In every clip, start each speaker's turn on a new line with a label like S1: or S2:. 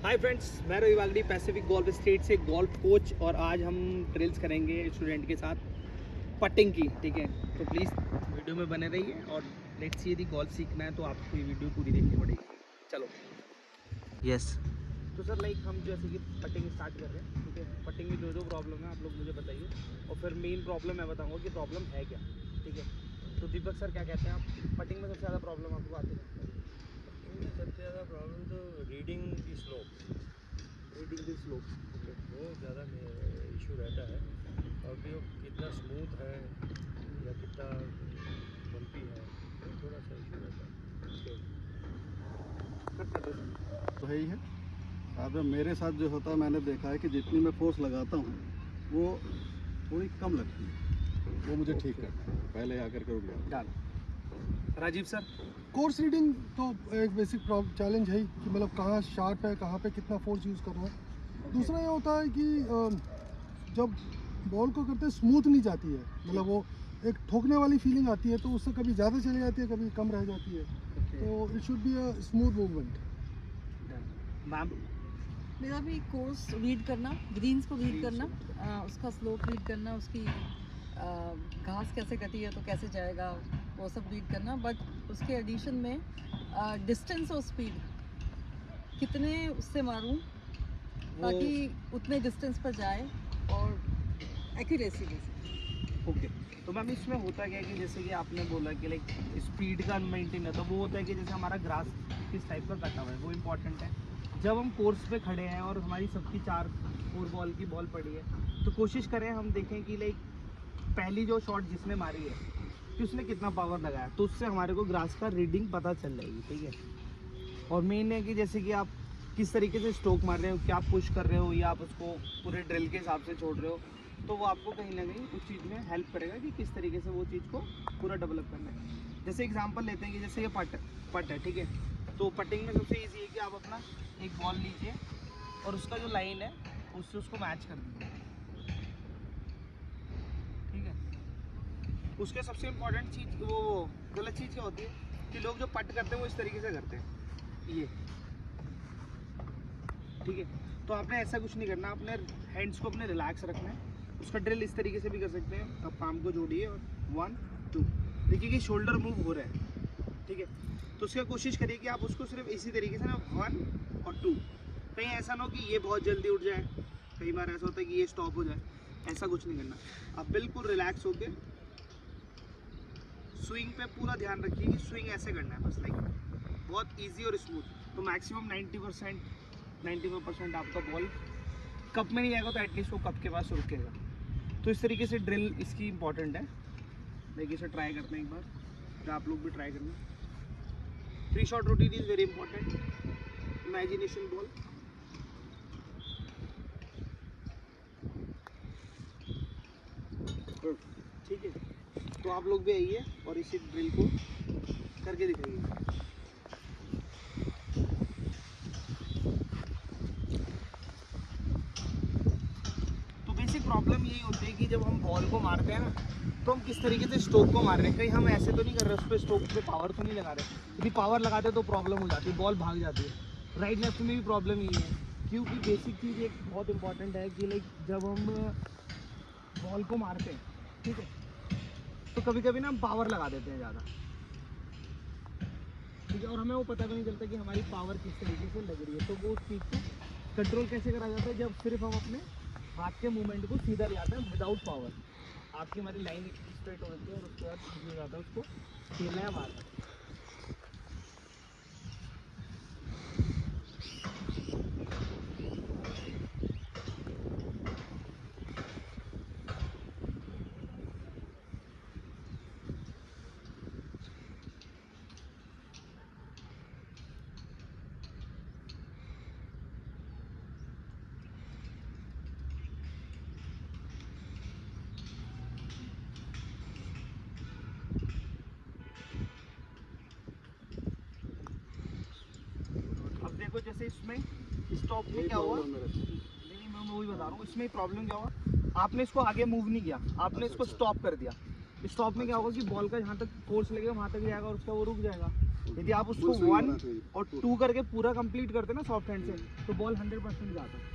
S1: हाय friends, मैं Ravi Wagdi Pacific golf state से golf coach और आज हम ड्रिल्स करेंगे स्टूडेंट के साथ पटिंग की। ठीक है, तो प्लीज़ वीडियो में बने रहिए और लेट्स सी यदि गोल्फ सीखना है तो आपको ये वीडियो पूरी देखनी पड़ेगी। चलो
S2: यस
S1: तो सर हम जैसे कि पटिंग स्टार्ट कर रहे हैं। ठीक है, पटिंग में जो प्रॉब्लम है आप लोग मुझे बताइए और फिर मेन प्रॉब्लम मैं बताऊँगा कि प्रॉब्लम है क्या। ठीक है, तो दीपक सर क्या कहते हैं आप पटिंग में सबसे ज़्यादा प्रॉब्लम आपको आती है?
S3: सबसे ज़्यादा प्रॉब्लम तो रीडिंग की स्लोप
S1: ओके,
S3: बहुत ज़्यादा इशू रहता है। और भी वो कितना स्मूथ है या कितना बम्पी है, वो थोड़ा सा इशू रहता है।
S4: तो है ही है। साथ में मेरे साथ जो होता है, मैंने देखा है कि जितनी मैं फोर्स लगाता हूँ वो थोड़ी कम लगती है, वो मुझे ठीक करना है। पहले आकर के रुक जाता
S1: done. Rajiv sir,
S5: course reading तो एक बेसिक चैलेंज है ही कि मतलब कहाँ शार्प है, कहाँ पे कितना फोर्स यूज़ करना है। दूसरा ये होता है कि जब बॉल को करते स्मूथ नहीं जाती है, मतलब वो एक ठोकने वाली फीलिंग आती है, तो उससे कभी ज़्यादा चली जाती है, कभी कम रह जाती है। तो it should be a smooth movement.
S1: Ma'am
S6: मेरा भी कोर्स रीड करना, ग्रीन्स को रीड करना, उसका स्लोप रीड करना, उसकी घास कैसे कटी है तो कैसे जाएगा वो सब रीड करना। बट उसके एडिशन में डिस्टेंस और स्पीड कितने उससे मारूं ताकि उतने डिस्टेंस पर जाए और एक्यूरेसी भी।
S1: ओके, तो मैम इसमें होता क्या है कि जैसे कि आपने बोला कि लाइक स्पीड का मेंटेन है, तो वो होता है कि जैसे हमारा ग्रास किस टाइप का कटा हुआ है वो इम्पॉर्टेंट है। जब हम कोर्स पे खड़े हैं और हमारी सबकी 4 बॉल की बॉल पड़ी है, तो कोशिश करें हम देखें कि लाइक पहली जो शॉट जिसने मारी है कि उसने कितना पावर लगाया, तो उससे हमारे को ग्रास का रीडिंग पता चल जाएगी। ठीक है, और मेन है कि जैसे कि आप किस तरीके से स्ट्रोक मार रहे हो, क्या पुश कर रहे हो या आप उसको पूरे ड्रिल के हिसाब से छोड़ रहे हो, तो वो आपको कहीं ना कहीं उस चीज़ में हेल्प करेगा कि किस तरीके से वो चीज़ को पूरा डेवलप करना है। जैसे एग्जांपल लेते हैं कि जैसे ये पट है। ठीक है, तो पटिंग में सबसे ईजी है कि आप अपना एक बॉल लीजिए और उसका जो लाइन है उससे उसको मैच कर दीजिए। ठीक है, उसके सबसे इम्पोर्टेंट चीज़ वो गलत चीज़ क्या होती है कि लोग जो पट करते हैं वो इस तरीके से करते हैं ये। ठीक है, तो आपने ऐसा कुछ नहीं करना, अपने हैंड्स को अपने रिलैक्स रखना है। उसका ड्रिल इस तरीके से भी कर सकते हैं, आप पाम को जोड़िए और 1 2 देखिए कि शोल्डर मूव हो रहा है। ठीक है, तो उसका कोशिश करिए कि आप उसको सिर्फ इसी तरीके से ना 1 और 2, कहीं ऐसा ना हो कि ये बहुत जल्दी उठ जाए, कई बार ऐसा होता है कि ये स्टॉप हो जाए, ऐसा कुछ नहीं करना। आप बिल्कुल रिलैक्स होके स्विंग पे पूरा ध्यान रखिए कि स्विंग ऐसे करना है बस, लाइक बहुत ईजी और स्मूथ। तो मैक्सिमम 95% आपका बॉल कप में नहीं जाएगा, तो एटलीस्ट वो कप के पास रुकेगा। तो इस तरीके से ड्रिल इसकी इंपॉर्टेंट है। देखिए इसे ट्राई करते हैं एक बार, फिर आप लोग भी ट्राई करना। 3 shot routine is very important. Imagination ball, ठीक है, तो आप लोग भी आइए और इसी ड्रिल को करके दिखाइए। प्रॉब्लम यही होती है कि जब हम बॉल को मारते हैं ना, तो हम किस तरीके से स्ट्रोक को मार रहे हैं, कहीं हम ऐसे तो नहीं कर रहे, उस पर स्ट्रोक पे पावर तो नहीं लगा रहे। यदि पावर लगाते तो प्रॉब्लम हो जाती है, बॉल भाग जाती है। राइट लेफ्ट में भी प्रॉब्लम यही है, क्योंकि बेसिक चीज़ एक बहुत इंपॉर्टेंट है कि लाइक जब हम बॉल को मारते हैं, ठीक है, तो कभी कभी ना हम पावर लगा देते हैं ज़्यादा। ठीक है, और हमें वो पता भी नहीं चलता कि हमारी पावर किस तरीके से लग रही है। तो वो उस चीज़ को कंट्रोल कैसे करा जाता है, जब सिर्फ हम अपने हाथ के मूवमेंट को सीधा ले आते हैं विदाउट पावर। आपकी हमारी लाइन स्ट्रेट हो जाती है और उसके बाद ईजी हो जाता है उसको खेलना है मारना। देखो जैसे इसमें स्टॉप में क्या हुआ, नहीं मैं वही बता रहा हूँ, इसमें प्रॉब्लम क्या हुआ, आपने इसको आगे मूव नहीं किया, आपने इसको स्टॉप कर दिया। स्टॉप में क्या होगा कि बॉल का जहाँ तक फोर्स लगेगा वहाँ तक जाएगा और उसका वो रुक जाएगा। यदि आप उसको 1 और 2 करके पूरा कंप्लीट करते ना सॉफ्ट हैंड से, तो बॉल 100% जाता है।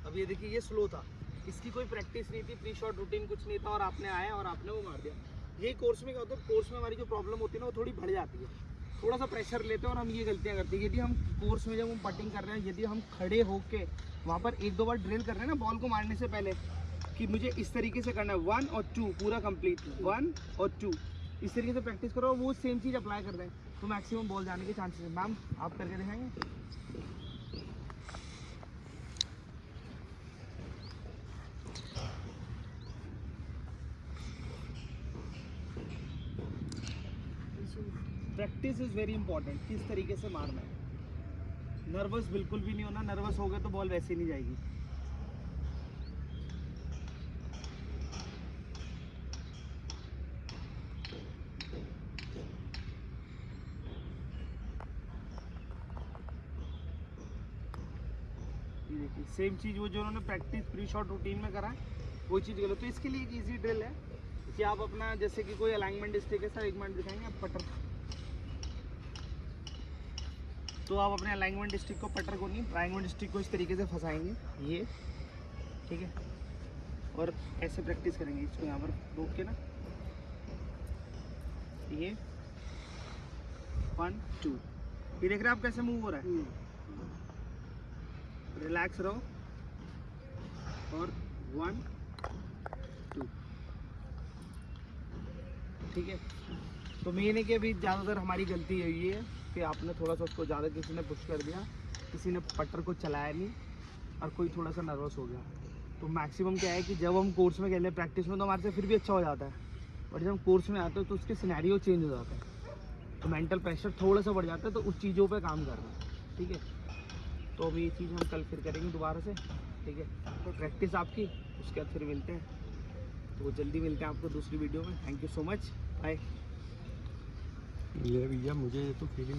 S1: अब ये देखिए, ये स्लो था, इसकी कोई प्रैक्टिस नहीं थी, प्री शॉट रूटीन कुछ नहीं था, और आपने आया और आपने वो मार दिया। ये कोर्स में क्या होता है, कोर्स में हमारी जो प्रॉब्लम होती है ना, वो थोड़ी बढ़ जाती है, थोड़ा सा प्रेशर लेते हैं और हम ये गलतियाँ करते हैं। यदि हम कोर्स में जब हम पटिंग कर रहे हैं, यदि हम खड़े होके वहाँ पर 1-2 बार ड्रिल कर रहे हैं ना बॉल को मारने से पहले, कि मुझे इस तरीके से करना है 1 और 2 पूरा कंप्लीट, 1 और 2 इस तरीके से प्रैक्टिस करो, वो सेम चीज़ अप्लाई कर दें तो मैक्सिमम बॉल जाने के चांसेस है। मैम आप करके दिखाएंगे? प्रैक्टिस इज़ वेरी इंपॉर्टेंट, किस तरीके से मारना है। नर्वस बिल्कुल भी नहीं होना, नर्वस हो गए तो बॉल वैसे नहीं जाएगी। ये देखिए, सेम चीज़ वो जो उन्होंने प्रैक्टिस प्री शॉट रूटीन में करा है, वो चीज़ गलत। तो इसके लिए एक ईजी ड्रिल है कि आप अपना, जैसे कि कोई अलाइनमेंट स्टिक है, सर 1 मिनट दिखाएंगे आप पटर, तो आप अपने अलाइनमेंट स्टिक को, पटर को नहीं, अलाइनमेंट स्टिक को इस तरीके से फंसाएंगे, ये ठीक है, और ऐसे प्रैक्टिस करेंगे इसको यहाँ पर रोक के ना, ये 1 2, ये देख रहे हैं आप कैसे मूव हो रहा है, रिलैक्स रहो, और 1 2, ठीक है। तो मेन है कि अभी ज़्यादातर हमारी गलती यही है कि आपने थोड़ा सा उसको ज़्यादा, किसी ने पुश कर दिया, किसी ने पटर को चलाया नहीं, और कोई थोड़ा सा नर्वस हो गया। तो मैक्सिमम क्या है कि जब हम कोर्स में खेलते हैं, प्रैक्टिस में तो हमारे से फिर भी अच्छा हो जाता है, और जब हम कोर्स में आते हैं तो उसके सिनेरियो चेंज हो जाता है, तो मेंटल प्रेशर थोड़ा सा बढ़ जाता है, तो उस चीज़ों पे काम करना है, ठीक है। तो अभी ये चीज़ हम कल फिर करेंगे दोबारा से, ठीक है। तो प्रैक्टिस आपकी, उसके बाद फिर मिलते हैं, तो जल्दी मिलते हैं आपको दूसरी वीडियो में। Thank you so much, bye.
S3: ये भैया मुझे तो फीलिंग